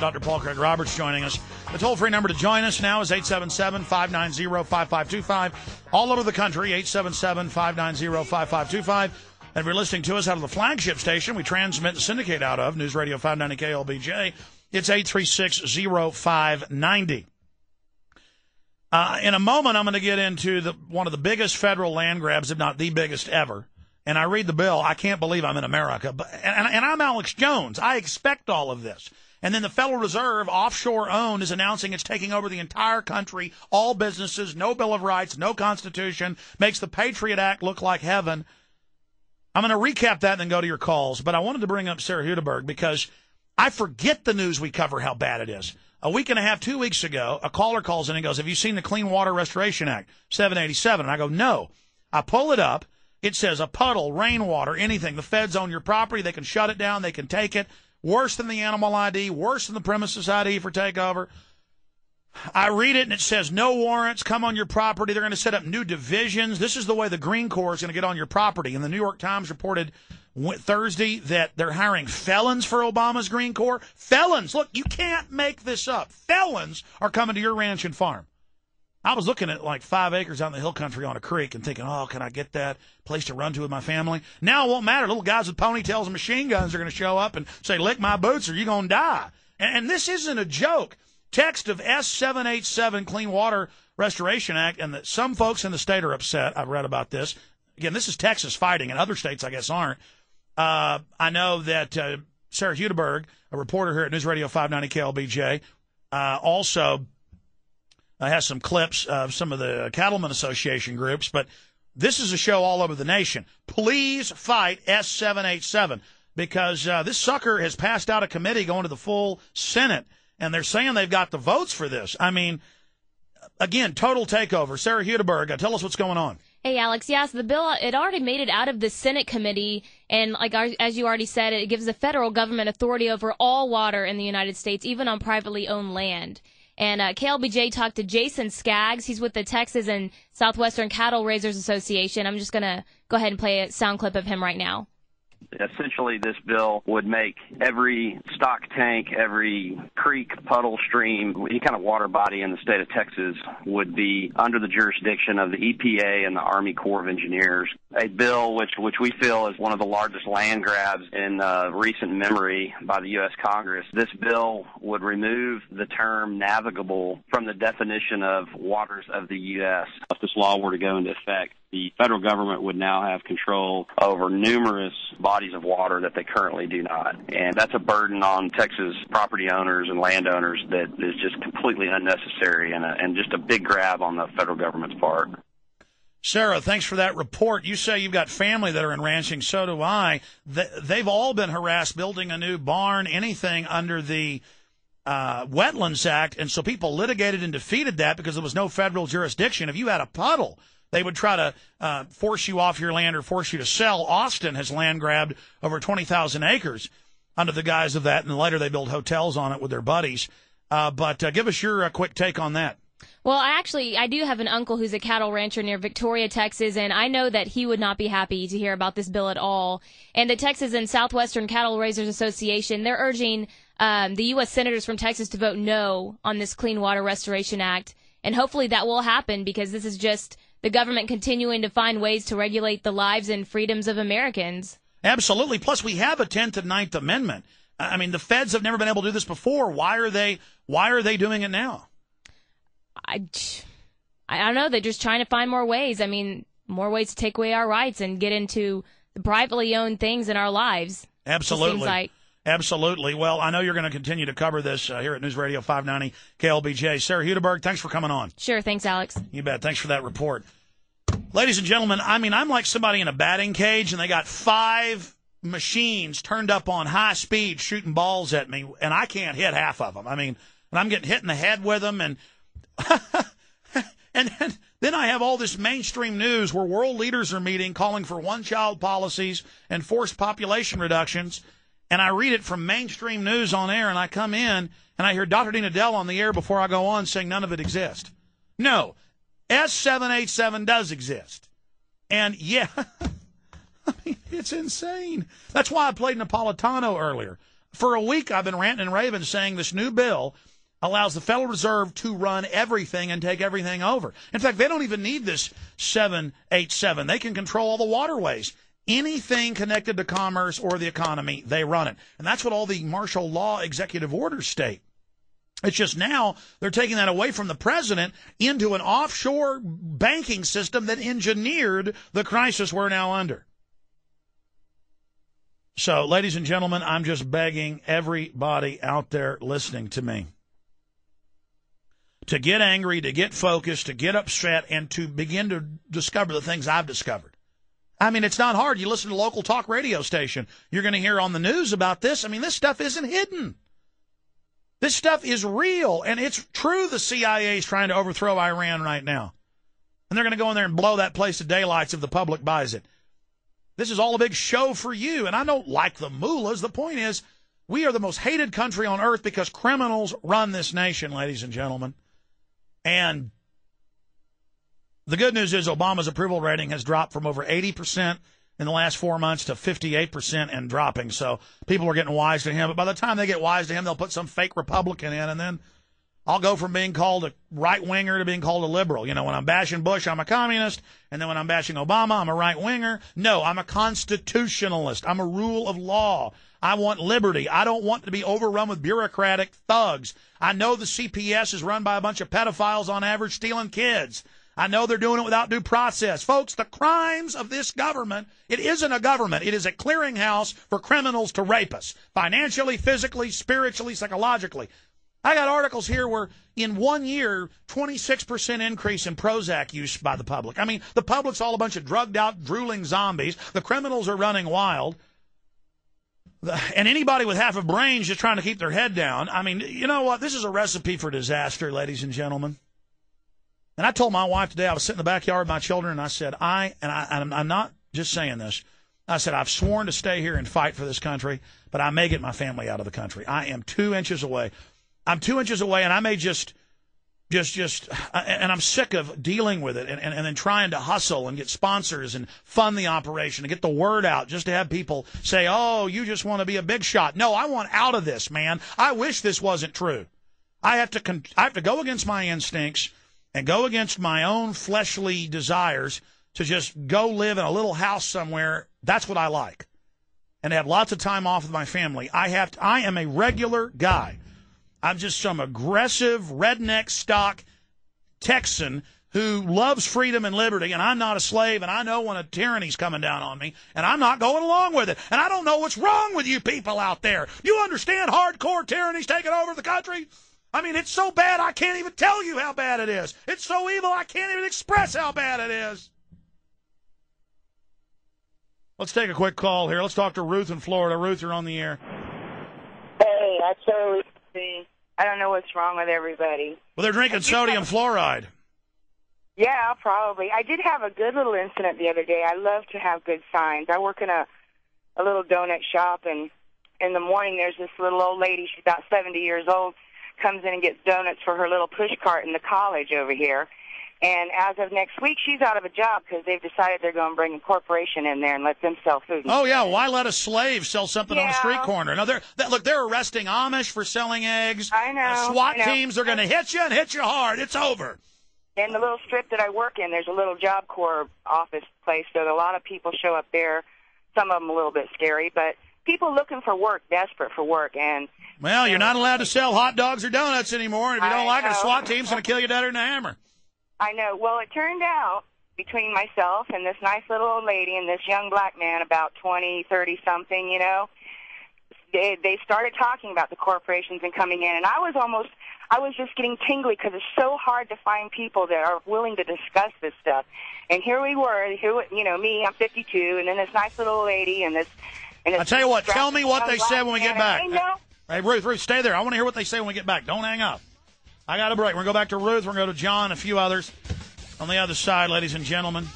Dr. Paul Craig Roberts joining us. The toll-free number to join us now is 877-590-5525. All over the country, 877-590-5525. And if you're listening to us out of the flagship station we transmit and syndicate out of, News Radio 590 KLBJ, it's 836-0590. In a moment, I'm going to get into one of the biggest federal land grabs, if not the biggest ever. And I read the bill. I can't believe I'm in America. And I'm Alex Jones. I expect all of this. And then the Federal Reserve, offshore owned, is announcing it's taking over the entire country, all businesses, no Bill of Rights, no Constitution, makes the Patriot Act look like heaven. I'm going to recap that and then go to your calls. But I wanted to bring up Sarah Hudeberg because I forget the news we cover how bad it is. A week and a half, 2 weeks ago, a caller calls in and goes, have you seen the Clean Water Restoration Act, 787? And I go, no. I pull it up. It says a puddle, rainwater, anything. The feds own your property. They can shut it down. They can take it. Worse than the animal ID, worse than the premises ID for takeover. I read it, and it says no warrants, come on your property. They're going to set up new divisions. This is the way the Green Corps is going to get on your property. And the New York Times reported Thursday that they're hiring felons for Obama's Green Corps. Felons. Look, you can't make this up. Felons are coming to your ranch and farm. I was looking at like 5 acres out in the hill country on a creek and thinking, oh, can I get that place to run to with my family? Now it won't matter. Little guys with ponytails and machine guns are going to show up and say, lick my boots or you're going to die. And this isn't a joke. Text of S787 Clean Water Restoration Act, and that some folks in the state are upset. I've read about this. Again, this is Texas fighting, and other states, I guess, aren't. I know that Sarah Hudeberg, a reporter here at News Radio 590 KLBJ, also has some clips of some of the Cattlemen Association groups, but this is a show all over the nation. Please fight S787 because this sucker has passed out a committee going to the full Senate, and they're saying they've got the votes for this. I mean, again, total takeover. Sarah Hudeberg, tell us what's going on. Hey, Alex. Yes, the bill, it already made it out of the Senate committee, and as you already said, it gives the federal government authority over all water in the United States, even on privately owned land. And KLBJ talked to Jason Skaggs. He's with the Texas and Southwestern Cattle Raisers Association. I'm just going to go ahead and play a sound clip of him right now. Essentially, this bill would make every stock tank, every creek, puddle, stream, any kind of water body in the state of Texas would be under the jurisdiction of the EPA and the Army Corps of Engineers. A bill which we feel is one of the largest land grabs in recent memory by the U.S. Congress. This bill would remove the term navigable from the definition of waters of the U.S. If this law were to go into effect, the federal government would now have control over numerous bodies of water that they currently do not. And that's a burden on Texas property owners and landowners that is just completely unnecessary and just a big grab on the federal government's part. Sarah, thanks for that report. You say you've got family that are in ranching. So do I. They've all been harassed building a new barn, anything under the Wetlands Act. And so people litigated and defeated that because there was no federal jurisdiction. If you had a puddle, they would try to force you off your land or force you to sell. Austin has land grabbed over 20,000 acres under the guise of that, and later they build hotels on it with their buddies. But give us your quick take on that. Well, I do have an uncle who's a cattle rancher near Victoria, Texas, and I know that he would not be happy to hear about this bill at all. And the Texas and Southwestern Cattle Raisers Association, they're urging the U.S. senators from Texas to vote no on this Clean Water Restoration Act. And hopefully that will happen because this is just the government continuing to find ways to regulate the lives and freedoms of Americans. Absolutely. Plus, we have a 10th and 9th Amendment. I mean, the feds have never been able to do this before. Why are they doing it now? I don't know. They're just trying to find more ways. I mean, more ways to take away our rights and get into the privately owned things in our lives. Absolutely. Seems like. Absolutely. Well, I know you're going to continue to cover this here at News Radio 590 KLBJ. Sarah Hudeberg, thanks for coming on. Sure. Thanks, Alex. You bet. Thanks for that report. Ladies and gentlemen, I mean, I'm like somebody in a batting cage, and they got 5 machines turned up on high speed shooting balls at me, and I can't hit half of them. I mean, and I'm getting hit in the head with them, and and then I have all this mainstream news where world leaders are meeting calling for one-child policies and forced population reductions. And I read it from mainstream news on air, and I come in, and I hear Dr. Dina Dell on the air before I go on saying none of it exists. No, S787 does exist. And, yeah, I mean, it's insane. That's why I played Napolitano earlier. For a week, I've been ranting and raving saying this new bill allows the Federal Reserve to run everything and take everything over. In fact, they don't even need this 787. They can control all the waterways. Anything connected to commerce or the economy, they run it. And that's what all the martial law executive orders state. It's just now they're taking that away from the president into an offshore banking system that engineered the crisis we're now under. So, ladies and gentlemen, I'm just begging everybody out there listening to me to get angry, to get focused, to get upset, and to begin to discover the things I've discovered. I mean, it's not hard. You listen to a local talk radio station, you're going to hear on the news about this. I mean, this stuff isn't hidden. This stuff is real, and it's true the CIA is trying to overthrow Iran right now. And they're going to go in there and blow that place to daylights if the public buys it. This is all a big show for you, and I don't like the mullahs. The point is, we are the most hated country on earth because criminals run this nation, ladies and gentlemen. And the good news is Obama's approval rating has dropped from over 80% in the last 4 months to 58% and dropping. So people are getting wise to him. But by the time they get wise to him, they'll put some fake Republican in, and then I'll go from being called a right-winger to being called a liberal. You know, when I'm bashing Bush, I'm a communist. And then when I'm bashing Obama, I'm a right-winger. No, I'm a constitutionalist. I'm a rule of law. I want liberty. I don't want to be overrun with bureaucratic thugs. I know the CPS is run by a bunch of pedophiles on average stealing kids. I know they're doing it without due process. Folks, the crimes of this government, it isn't a government. It is a clearinghouse for criminals to rape us, financially, physically, spiritually, psychologically. I got articles here where in 1 year, 26% increase in Prozac use by the public. I mean, the public's all a bunch of drugged out, drooling zombies. The criminals are running wild. And anybody with half a brain's just trying to keep their head down. I mean, you know what? This is a recipe for disaster, ladies and gentlemen. And I told my wife today, I was sitting in the backyard with my children, and I said, I'm not just saying this. I said, I've sworn to stay here and fight for this country, but I may get my family out of the country. I am 2 inches away. I'm 2 inches away, and I may and I'm sick of dealing with it and then trying to hustle and get sponsors and fund the operation and get the word out just to have people say, oh, you just want to be a big shot. No, I want out of this, man. I wish this wasn't true. I have to go against my instincts and go against my own fleshly desires to just go live in a little house somewhere. That's what I like. And have lots of time off with my family. I am a regular guy. I'm just some aggressive, redneck stock Texan who loves freedom and liberty, and I'm not a slave, and I know when a tyranny's coming down on me, and I'm not going along with it. And I don't know what's wrong with you people out there. You understand hardcore tyranny's taking over the country? I mean, it's so bad I can't even tell you how bad it is. It's so evil I can't even express how bad it is. Let's take a quick call here. Let's talk to Ruth in Florida. Ruth, you're on the air. Hey, I totally see. I don't know what's wrong with everybody. Well, they're drinking sodium fluoride. Yeah, probably. I did have a good little incident the other day. I love to have good signs. I work in a little donut shop, and in the morning there's this little old lady. She's about 70 years old, comes in and gets donuts for her little push cart in the college over here. And as of next week, she's out of a job because they've decided they're going to bring a corporation in there and let them sell food. Oh, yeah. Why let a slave sell something on a street corner? No, they're arresting Amish for selling eggs. I know. SWAT teams are going to hit you and hit you hard. It's over. In the little strip that I work in, there's a little Job Corps office place, so a lot of people show up there. Some of them a little bit scary, but people looking for work, desperate for work. And well, you're not allowed to sell hot dogs or donuts anymore. And if you don't like it, a SWAT team's going to kill you deader than a hammer. I know. Well, it turned out between myself and this nice little old lady and this young black man, about 20, 30-something, you know, they started talking about the corporations and coming in. And I was just getting tingly because it's so hard to find people that are willing to discuss this stuff. And here we were, me, I'm 52, and then this nice little old lady and this. I'll tell you what, tell me what they said when we get back. Hey, Ruth, stay there. I want to hear what they say when we get back. Don't hang up. I got a break. We're going to go back to Ruth. We're going to go to John, a few others on the other side, ladies and gentlemen.